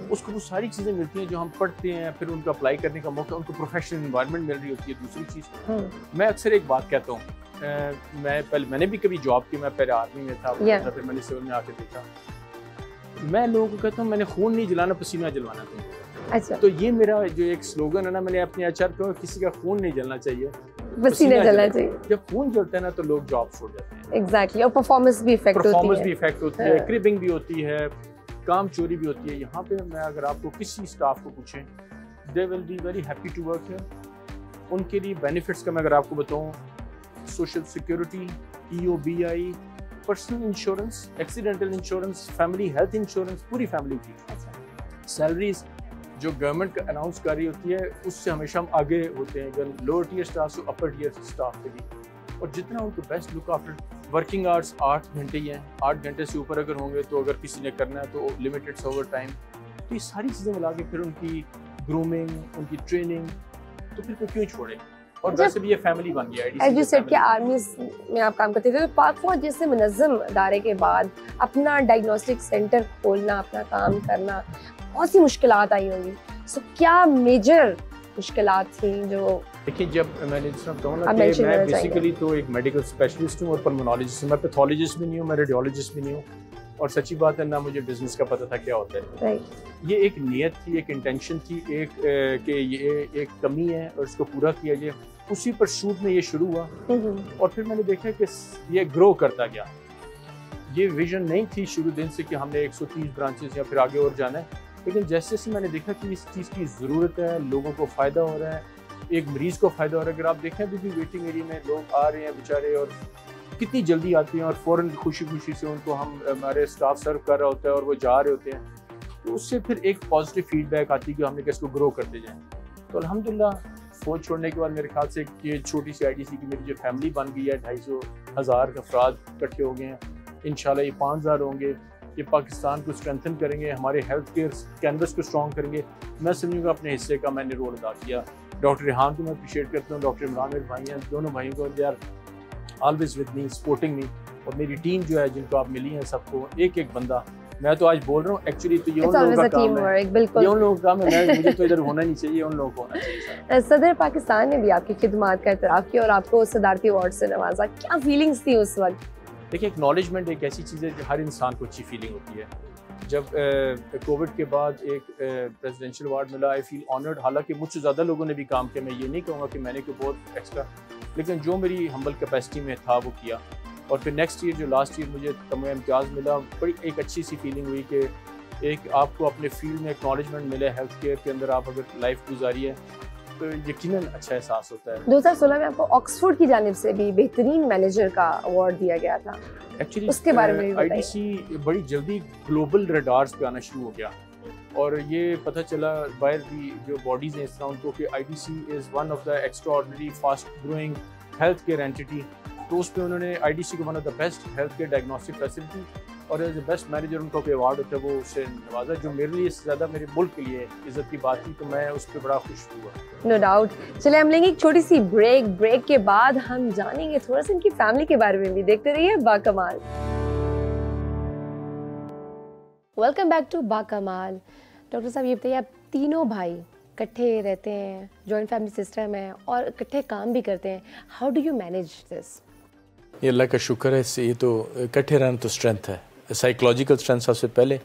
उसको वो सारी चीज़ें मिलती हैं जो हम पढ़ते हैं, फिर उनको अप्लाई करने का मौका, उनको प्रोफेशनल एनवायरनमेंट मिल रही होती है। दूसरी चीज़, मैं अक्सर एक बात कहता हूँ, मैंने भी कभी जॉब की, मैं पहले आर्मी में था, फिर मैंने सिविल में आके देखा। मैं लोगों को कहता हूँ मैंने खून नहीं जलाना, पसीना जलवाना था। अच्छा। तो ये मेरा जो एक स्लोगन है ना, मैंने अपने HR को, किसी का खून नहीं जलना चाहिए, पसीना जलना चाहिए। जब खून जलता है ना तो लोग जॉब छोड़ जाते हैं। एग्जैक्टली। और परफॉर्मेंस भी इफेक्ट होती है, क्रिबिंग भी होती है, काम चोरी भी होती है। यहाँ पे मैं अगर आपको किसी स्टाफ को पूछें, they will be very happy to work here. उनके लिए बेनिफिट्स का मैं अगर आपको बताऊँ, social security, EOBI, personal insurance, accidental insurance, family health insurance, पूरी फैमिली की। सैलरीज जो गवर्नमेंट अनाउंस कर रही होती है उससे हमेशा हम आगे होते हैं, अगर लोअर टियर स्टाफ से अपर टियर स्टाफ के भी। और जितना उनको best look after, working hours 8 घंटे ही हैं, 8 घंटे से ऊपर अगर होंगे तो अगर किसी ने करना है तो लिमिटेड ओवर टाइम। तो ये सारी चीज़ें मिला के फिर उनकी ग्रूमिंग, उनकी ट्रेनिंग, तो फिर कोई क्यों छोड़े। और वैसे भी ये फैमिली बन गया। एज यू सेड कि आर्मी में आप काम करते थे, तो पाक फौज जैसे मुनज़्ज़म अदारे के बाद अपना डायग्नोस्टिक सेंटर खोलना, अपना काम करना, बहुत सी मुश्किलात आई होंगी। सो क्या मेजर मुश्किलात थी जो? देखिए, जब मैंने बताऊँ ना कि मैं बेसिकली तो एक मेडिकल स्पेशलिस्ट हूँ और पल्मोनोलॉजिस्ट हूँ, मैं पैथोलॉजिस्ट भी नहीं हूँ, मैं रेडियोलॉजिस्ट भी नहीं हूँ। और सच्ची बात है ना मुझे बिजनेस का पता था क्या होता है। ये एक नियत थी, एक इंटेंशन थी, कि ये एक कमी है और इसको पूरा किया जाए, उसी परसूट में ये शुरू हुआ। और फिर मैंने देखा कि ये ग्रो करता गया। ये विजन नहीं थी शुरू दिन से कि हमने 130 ब्रांचेस या फिर आगे और जाना है, लेकिन जैसे जैसे मैंने देखा कि इस चीज़ की ज़रूरत है, लोगों को फ़ायदा हो रहा है, एक मरीज़ को फ़ायदा हो रहा है। अगर आप देखें अभी भी वेटिंग एरिया में लोग आ रहे हैं बेचारे, और कितनी जल्दी आते हैं और फ़ौरन खुशी खुशी से उनको हमारे स्टाफ सर्व कर रहा होता है और वो जा रहे होते हैं, तो उससे फिर एक पॉजिटिव फीडबैक आती है कि हमने किसको ग्रो करते जाएँ। तो अल्हम्दुलिल्लाह फौज छोड़ने के बाद मेरे ख्याल से ये छोटी सी IDC की मेरी जो फैमिली बन गई है, 250,000 अफराद इकट्ठे हो गए हैं। इंशाल्लाह ये 5,000 होंगे। ये पाकिस्तान को स्ट्रेंथन करेंगे, हमारे हेल्थ केयर कैनवस को स्ट्रॉन्ग करेंगे। मैं समझूंगा अपने हिस्से का मैंने रोल अदा किया। डॉक्टर रेहान को मैं अप्रिशिएट करता हूँ, डॉक्टर इमरान मेरे भाई हैं, दोनों भाइयों को, they are always with me, supporting me. और मेरी टीम जो है जिनको आप मिली हैं, सबको एक एक बंदा, मैं तो आज बोल रहा हूँ एक्चुअली तो ये उन लोगों का काम है, ये उन लोगों का काम है, मुझे तो इधर होना नहीं चाहिए, उन लोगों को होना चाहिए। सदर पाकिस्तान ने भी आपकी खिदमात का एतराफ़ किया और आपको सदारती अवार्ड से नवाजा, क्या फीलिंग्स थी उस वक्त? देखिए, एक्नॉलेजमेंट एक ऐसी चीज़ है जो हर इंसान को अच्छी फीलिंग होती है। जब कोविड के बाद एक प्रेसिडेंशियल अवार्ड मिला, आई फील ऑनर्ड। हालांकि मुझसे ज़्यादा लोगों ने भी काम किया, मैं ये नहीं कहूँगा कि मैंने कोई बहुत एक्स्ट्रा, लेकिन जो मेरी हम्बल कैपेसिटी में था वो किया। और फिर नेक्स्ट ईयर जो लास्ट ईयर मुझे तमगा इम्तियाज़ मिला, बड़ी एक अच्छी सी फीलिंग हुई कि एक आपको अपने फील्ड में एक्नॉलेजमेंट मिले, हेल्थ केयर के अंदर आप अगर लाइफ गुजारी है तो यकीनन अच्छा एहसास होता है। 2016 में आपको ऑक्सफोर्ड की जानिब से भी बेहतरीन मैनेजर का अवार्ड दिया गया था, एक्चुअली उसके बारे में भी बताइए। IDC बड़ी जल्दी ग्लोबल रडार्स पे आना शुरू हो गया, और ये पता चला बाहर भी जो बॉडीज़ हैं इस तरह उनको कि IDC is one of the extraordinary fast growing health care entity. तो उस पर उन्होंने IDC को one of the best health care diagnostic facility और एज द बेस्ट मैनेजर उनको कोई अवार्ड होता है वो उससे नवाजा, जो मेरे लिए इससे ज़्यादा मेरे मुल्क के लिए इज़्ज़त की बात थी। तो मैं उस पर बड़ा खुश हुआ। No doubt. चलिए हम लेंगे एक छोटी सी ब्रेक के बाद हम जानेंगे थोड़ा सा इनकी फैमिली के बारे में भी। देखते रहिए Bakamal. Welcome back to Bakamal. Doctor साहब ये बताइए, आप तीनों भाई इकट्ठे रहते हैं, जॉइंट फैमिली सिस्टम है और इकट्ठे काम भी करते हैं, how do you manage this? ये अल्लाह का शुक्र है, इससे ये तो इकट्ठे रहना तो स्ट्रेंथ है, साइकोलॉजिकल स्ट्रेंथ सबसे पहले,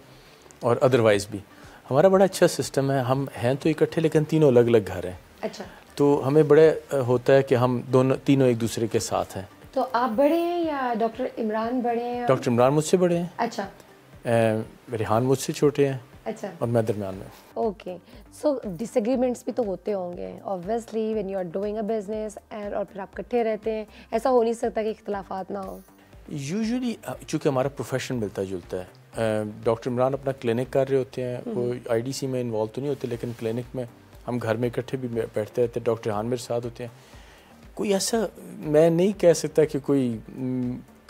और अदरवाइज़ भी हमारा बड़ा अच्छा सिस्टम है। हम हैं तो इकट्ठे लेकिन तीनों अलग अलग घर हैं। अच्छा। तो हमें बड़े होता है कि हम तीनों एक दूसरे के साथ हैं। तो आप बड़े हैं या डॉक्टर इमरान बड़े हैं? डॉक्टर इमरान मुझसे बड़े हैं। अच्छा। रेहान मुझसे छोटे हैं। अच्छा। और मैं दरमियान में। ओके, सो डिसएग्रीमेंट्स भी तो होते होंगे obviously when you are doing a business, and और फिर आप इकट्ठे रहते हैं, ऐसा हो नहीं सकता कि इख्तिलाफात ना हो? यूजुअली चूँकि हमारा प्रोफेशन मिलता जुलता है, डॉक्टर इमरान अपना क्लिनिक कर रहे होते हैं, वो IDC में इन्वॉल्व तो नहीं होते, लेकिन क्लिनिक में हम घर में इकट्ठे भी बैठते रहते हैं। डॉक्टर रेहान मेरे साथ होते हैं। कोई ऐसा मैं नहीं कह सकता कि कोई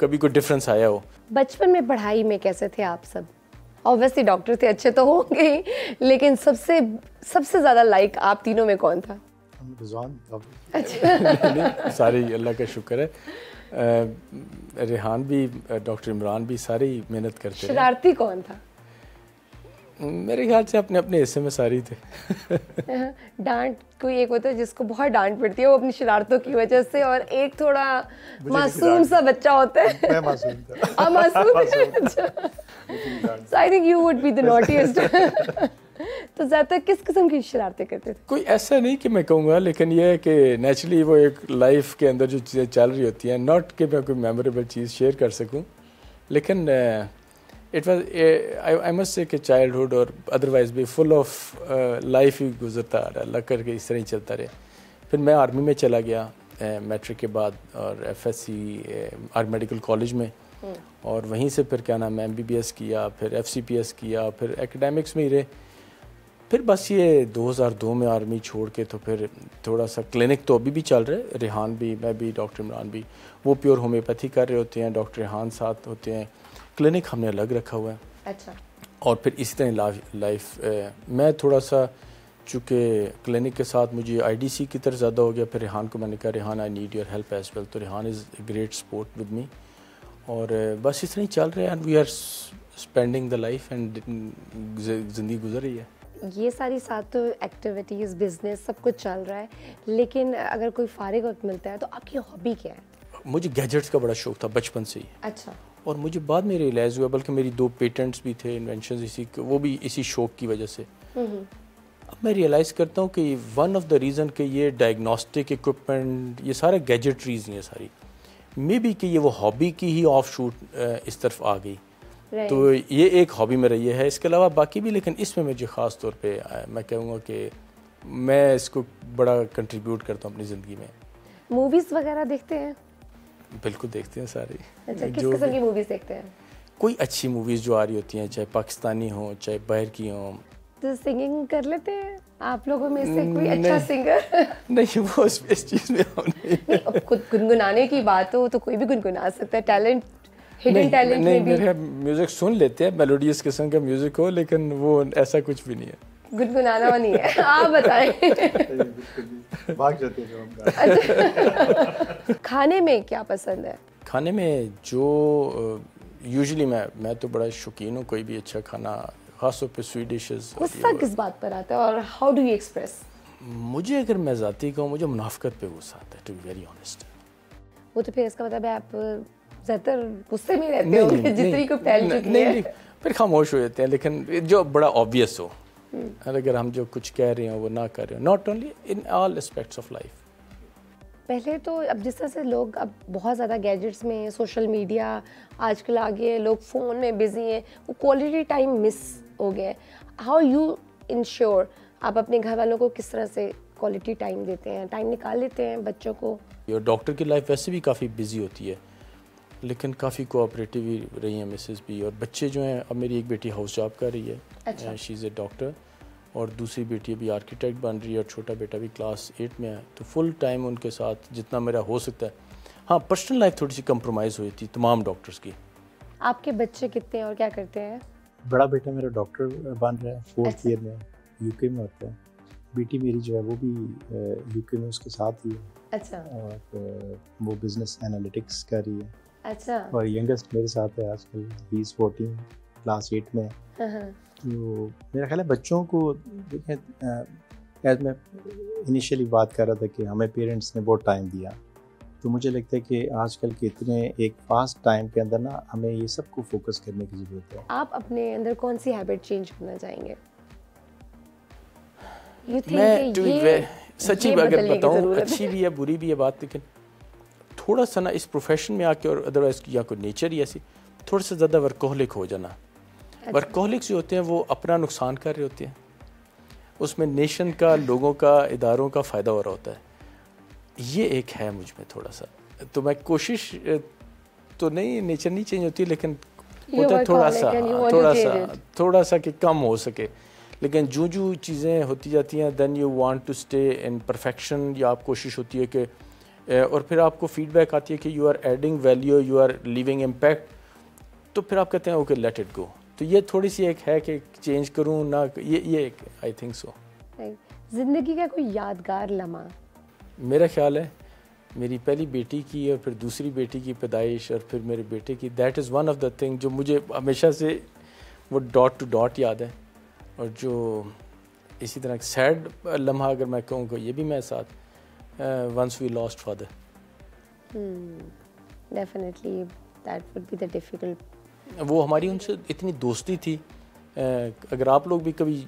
कभी कोई डिफरेंस आया हो। बचपन में पढ़ाई में कैसे थे आप सब? ऑब्वियसली डॉक्टर थे, अच्छे तो होंगे ही, लेकिन सबसे ज़्यादा लाइक आप तीनों में कौन था? अच्छा। सारे अल्लाह का शुक्र है, रेहान भी डॉक्टर इमरान भी सारे ही मेहनत करते हैं। शरारती कौन था? मेरे ख्याल से अपने अपने हिस्से में सारी थे। डांट कोई एक होता है जिसको बहुत डांट पड़ती है वो अपनी शरारतों की वजह से, और एक थोड़ा मासूम सा बच्चा होता है। मैं मासूम था। मासूम। So I think you would be the naughtiest. तो ज़्यादातर किस किस्म की शरारतें करते थे? कोई ऐसा नहीं कि मैं कहूँगा, लेकिन यह है कि नेचुरली वो एक लाइफ के अंदर जो चीज़ें चल रही होती हैं, नॉट कि मैं कोई मेमोरेबल चीज़ शेयर कर सकूँ, लेकिन it was I must say कि चाइल्डहुड और अदरवाइज भी फुल ऑफ लाइफ ही गुजरता रहा, अल्लाह करके इस तरह ही चलता रहा। फिर मैं आर्मी में चला गया मैट्रिक के बाद, और FSC आर्मी मेडिकल कॉलेज में, और वहीं से फिर क्या नाम है MBBS किया, फिर FCPS किया, फिर एकेडमिक्स में ही रहे। फिर बस ये 2002 में आर्मी छोड़ के तो फिर थोड़ा सा क्लिनिक तो अभी भी चल रहा है, रेहान भी, मैं भी, डॉक्टर इमरान भी, वो प्योर होम्योपैथी कर रहे होते हैं, डॉक्टर रेहान साथ होते हैं, क्लिनिक हमने अलग रखा हुआ है। अच्छा। और फिर इसी तरह लाइफ मैं थोड़ा सा चूँकि क्लिनिक के साथ मुझे IDC की तरफ ज़्यादा हो गया, फिर रेहान को मैंने कहा Rehan I need your help as well, तो Rehan is great support with me, और बस इस तरह ही चल रहे हैं, and we are spending the life and ज़िंदगी गुजर रही है। ये सारी साथ तो एक्टिविटीज़ बिजनेस सब कुछ चल रहा है, लेकिन अगर कोई फारिग वक्त मिलता है तो आपकी हॉबी क्या है? मुझे गैजेट्स का बड़ा शौक था बचपन से ही। अच्छा। और मुझे बाद में रियलाइज़ हुआ, बल्कि मेरी 2 पेटेंट्स भी थे, इन्वेंशंस इसी, वो भी इसी शौक की वजह से। अब मैं रियलाइज़ करता हूँ कि वन ऑफ द रीज़न कि ये डायग्नोस्टिक इक्विपमेंट, ये सारे गैजेटरीज हैं सारी, मे बी कि ये वो हॉबी की ही ऑफ शूट इस तरफ आ गई। तो ये एक हॉबी में रही है, इसके अलावा बाकी भी, लेकिन इसमें मुझे ख़ास तौर पे मैं कहूँगा कि मैं इसको बड़ा कंट्रीब्यूट करता हूँ अपनी ज़िंदगी में। मूवीज़ वगैरह देखते हैं? बिल्कुल देखते हैं सारी। अच्छा, किस किस्म की मूवीज़ देखते हैं? कोई अच्छी मूवीज़ जो आ रही होती हैं, चाहे पाकिस्तानी हो चाहे बाहर की हों। तो सिंगिंग कर लेते हैं आप लोगों में से कोई अच्छा सिंगर? नहीं, वो इस चीज़ में नहीं। खुद गुनगुनाने की बात हो तो कोई भी गुनगुना सकता है, टैलेंट, हिडन टैलेंट में भी। मेरे म्यूज़िक सुन लेते हैं, मेलोडियस किस्म का म्यूज़िक हो, लेकिन वो ऐसा कुछ भी नहीं है। गुनगुनाना वो नहीं है। आप बताएं। भाग जाते हैं जो हम। अच्छा। खाने में क्या पसंद है? खाने में जो यूजुअली मैं तो बड़ा शौकीन हूँ कोई भी अच्छा खाना, ख़ासतौर पे स्वीट डिशेस। गुस्सा किस बात पर आता है और हाउ डू यू एक्सप्रेस? मुझे अगर मैं ज़ाती कहूँ, मुझे मुनाफिकत पे गुस्सा आता है, टू बी वेरी ऑनेस्ट। वो तो फिर इसका मतलब है आप ज़्यादातर गुस्से में रहते हो, जितनी को फैल चुकी है। फिर खामोश हो जाते हैं, लेकिन जो बड़ा ऑब्वियस हो, अगर हम जो कुछ कह रहे हो वो ना कर रहे हो, not only in all aspects of life. पहले तो अब जिस तरह से लोग अब बहुत ज़्यादा गैजेट्स में, सोशल मीडिया आजकल आ गए, लोग फ़ोन में बिजी हैं, वो क्वालिटी टाइम मिस हो गया है। हाउ यू इंश्योर, आप अपने घर वालों को किस तरह से क्वालिटी टाइम देते हैं, टाइम निकाल लेते हैं बच्चों को? और डॉक्टर की लाइफ वैसे भी काफ़ी बिजी होती है, लेकिन काफ़ी कोऑपरेटिव भी रही हैं मिसेस भी। और बच्चे जो हैं, अब मेरी एक बेटी हाउस जॉब कर रही है, अच्छा। शी इज़ ए डॉक्टर, और दूसरी बेटी अभी आर्किटेक्ट बन रही है, और छोटा बेटा भी क्लास 8 में है। तो फुल टाइम उनके साथ जितना मेरा हो सकता है। हाँ, पर्सनल लाइफ थोड़ी सी कंप्रोमाइज़ हुई थी तमाम डॉक्टर्स की। आपके बच्चे कितने हैं और क्या करते हैं? बड़ा बेटा मेरा डॉक्टर बन रहा है, 4th ईयर में, यूके में होता है। बेटी मेरी जो है वो भी यूके में उसके साथ ही है। अच्छा। और वो बिजनेस एनालिटिक्स कर रही है। अच्छा। और यंगेस्ट मेरे साथ है आजकल, ही इज़ 14, क्लास 8 में। तो मेरा ख्याल है बच्चों को देखें, एज मैं इनिशियली बात कर रहा था कि हमें पेरेंट्स ने बहुत टाइम दिया, तो मुझे लगता है कि आजकल के इतने एक फास्ट टाइम के अंदर ना हमें ये सब को फोकस करने की ज़रूरत है। आप अपने अंदर कौन सी हैबिट चेंज करना चाहेंगे? मैं सच्ची अगर बताऊं, अच्छी भी है बुरी भी है बात, लेकिन थोड़ा सा ना इस प्रोफेशन में आके, और अदरवाइज या कोई नेचर ही ऐसी, थोड़ा सा ज़्यादा वर्कोहलिक हो जाना। अच्छा। वर्कोहलिक्स जो होते हैं वो अपना नुकसान कर रहे होते हैं, उसमें नेशन का, लोगों का, इदारों का फ़ायदा हो रहा होता है। ये एक है मुझ में थोड़ा सा, तो मैं कोशिश तो नहीं, नेचर नहीं चेंज होती, लेकिन होता है थोड़ा सा कि कम हो सके। लेकिन जो जो चीज़ें होती जाती हैं, then you want to stay in perfection, या आप कोशिश होती है कि, और फिर आपको फीडबैक आती है कि you are adding value, you are leaving impact, तो फिर आप कहते हैं ओके लेट इट गो। तो ये थोड़ी सी एक है कि चेंज करूँ ना, ये एक आई थिंक सो। ज़िंदगी का कोई यादगार लम्हा? मेरा ख्याल है मेरी पहली बेटी की, और फिर दूसरी बेटी की पैदाइश, और फिर मेरे बेटे की, that is one of the thing जो मुझे हमेशा से वो डॉट टू डॉट याद है। और जो इसी तरह सैड लम्हा अगर मैं कहूँ को, ये भी मेरे साथ, once we lost father. Definitely that would be the difficult. वो हमारी उनसे इतनी दोस्ती थी, अगर आप लोग भी कभी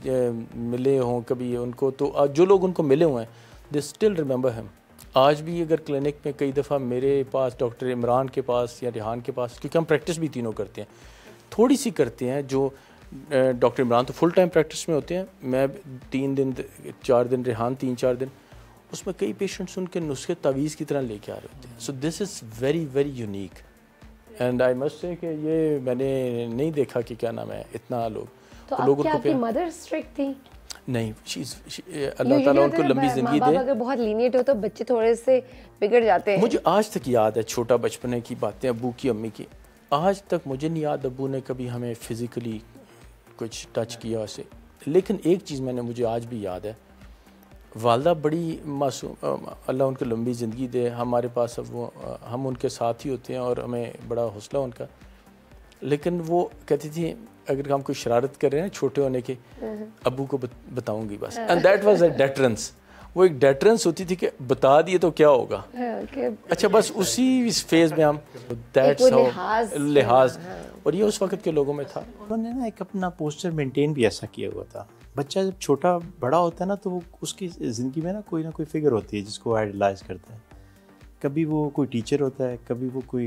मिले हों कभी उनको, तो जो लोग उनको मिले हुए हैं दे स्टिल रिमेंबर हिम। आज भी अगर क्लिनिक में कई दफ़ा मेरे पास, डॉक्टर इमरान के पास या रिहान के पास, क्योंकि हम प्रैक्टिस भी तीनों करते हैं, थोड़ी सी करते हैं, जो डॉक्टर इमरान तो फुल टाइम प्रैक्टिस में होते हैं, मैं 3 दिन 4 दिन, रिहान 3-4 दिन, उसमें कई पेशेंट्स उनके नुस्खे तावीज़ की तरह लेके आ रहे होते हैं। So this is very very unique, and I must say कि ये मैंने नहीं देखा कि क्या नाम है इतना लोग। तो लोगों को आपकी मदर स्ट्रिक्ट थी? नहीं, अल्लाह ताला उनको लंबी ज़िंदगी दे। अगर बहुत लीनियंट हो तो बच्चे थोड़े से बिगड़ जाते हैं। मुझे आज तक याद है छोटा बचपने की बातें, अब्बू की, अम्मी की। आज तक मुझे नहीं याद अब्बू ने कभी हमें फिज़िकली कुछ टच किया उसे। लेकिन एक चीज़ मुझे आज भी याद है, वालदा बड़ी मासूम, अल्लाह उनको लंबी ज़िंदगी दे, हमारे पास अब वो, हम उनके साथ ही होते हैं और हमें बड़ा हौसला उनका। लेकिन वो कहती थी अगर हम कोई शरारत कर रहे हैं छोटे होने के, अब्बू को बताऊंगी बस, and that was a deterrence. वो एक डेटरेंस होती थी कि बता दिए तो क्या होगा। अच्छा बस उसी फेज में हम दैट्स हाउ लिहाज, और ये उस वक्त के लोगों में था। उन्होंने ना एक अपना पोस्टर मेंटेन भी ऐसा किया हुआ था। बच्चा जब छोटा बड़ा होता है ना तो वो उसकी ज़िंदगी में ना कोई फिगर होती है जिसको आइडलाइज करता है। कभी वो कोई टीचर होता है, कभी वो कोई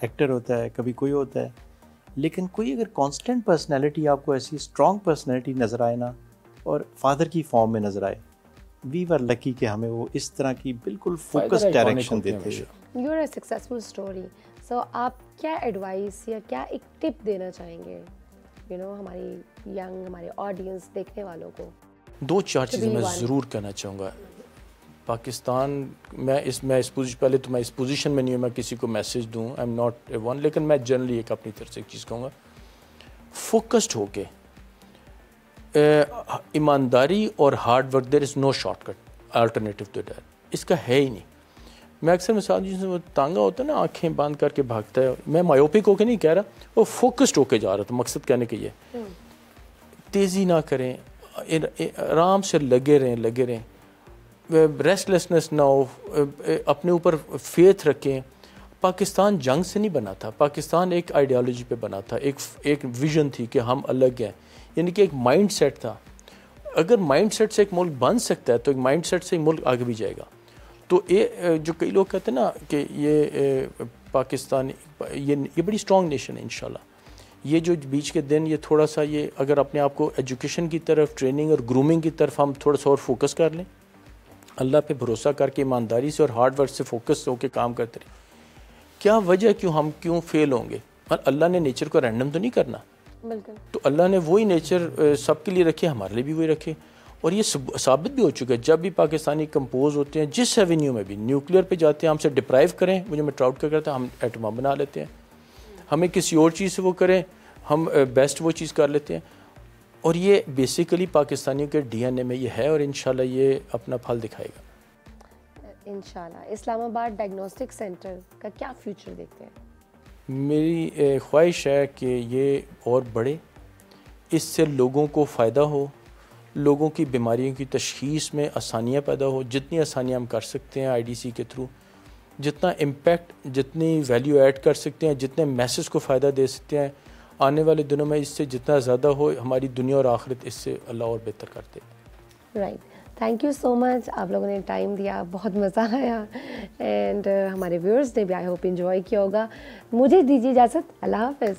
एक्टर होता है, कभी कोई होता है, लेकिन कोई अगर कांस्टेंट पर्सनैलिटी आपको ऐसी स्ट्रॉन्ग पर्सनैलिटी नज़र आए ना और फादर की फॉर्म में नज़र आए, वी वर लकी कि हमें वो इस तरह की बिल्कुल फोकस डायरेक्शन देते हैं। You are a successful story, so आप क्या एडवाइस या क्या एक टिप देना चाहेंगे हमारी यंग, हमारे ऑडियंस देखने वालों को? 2-4 चीज़ें मैं ज़रूर कहना चाहूँगा। पाकिस्तान, मैं इस पोजीशन, पहले तो मैं इस पोजीशन में नहीं हूँ मैं किसी को मैसेज दूँ, I am not a one, लेकिन मैं जनरली एक अपनी तरफ से एक चीज़ कहूँगा, फोकस्ड होके, ईमानदारी और hard work, there is no shortcut alternative to that, इसका है ही नहीं। मैं अक्सर मिसाल जिसमें वो तांगा होता है ना, आंखें बंद करके भागता है, मैं मायोपिक होके नहीं कह रहा, वो फोकस्ड होके जा रहा था। मकसद कहने के ये तेज़ी ना करें, आराम से लगे रहें, रेस्टलेसनेस ना हो, अपने ऊपर फेथ रखें। पाकिस्तान जंग से नहीं बना था, पाकिस्तान एक आइडियोलॉजी पे बना था, एक विजन थी कि हम अलग हैं, यानी कि एक माइंड सेट था। अगर माइंड सेट से एक मुल्क बन सकता है तो एक माइंड सेट से एक मुल्क आगे भी जाएगा। तो ये जो कई लोग कहते हैं ना कि ये पाकिस्तान ये बड़ी स्ट्रॉन्ग नेशन है इंशाल्लाह। ये जो बीच के दिन ये थोड़ा सा ये अगर अपने आप को एजुकेशन की तरफ, ट्रेनिंग और ग्रूमिंग की तरफ हम थोड़ा सा और फोकस कर लें, अल्लाह पे भरोसा करके ईमानदारी से और हार्ड वर्क से फोकस होकर काम करते रहें, क्या वजह क्यों फेल होंगे? और अल्लाह ने नेचर को रैंडम तो नहीं करना, बिल्कुल। तो अल्लाह ने वही नेचर सबके लिए रखे, हमारे लिए भी वही रखे। और ये साबित भी हो चुका है, जब भी पाकिस्तानी कंपोज होते हैं, जिस एवेन्यू में भी न्यूक्लियर पे जाते हैं, हमसे डिप्राइव करें, मुझे मैं ट्राउट क्या करता है, हम एटम बना लेते हैं। हमें किसी और चीज़ से वो करें, हम बेस्ट वो चीज़ कर लेते हैं। और ये बेसिकली पाकिस्तानियों के डीएनए में ये है, और इंशाल्लाह ये अपना फल दिखाएगा इंशाल्लाह। इस्लामाबाद डायग्नोस्टिक सेंटर का क्या फ्यूचर देखते हैं? मेरी ख्वाहिश है कि ये और बढ़े, इससे लोगों को फ़ायदा हो, लोगों की बीमारियों की तशख़ीस में आसानियाँ पैदा हो। जितनी आसानियाँ हम कर सकते हैं आईडीसी के थ्रू, जितना इम्पैक्ट, जितनी वैल्यू ऐड कर सकते हैं, जितने मैसेज को फ़ायदा दे सकते हैं, आने वाले दिनों में इससे जितना ज़्यादा हो, हमारी दुनिया और आखिरत इससे अल्लाह और बेहतर करते। Right, thank you so much, आप लोगों ने टाइम दिया, बहुत मज़ा आया, एंड हमारे व्यूअर्स ने भी आई होप एंजॉय किया होगा। मुझे दीजिए इजाज़त, अल्लाह हाफ़िज़।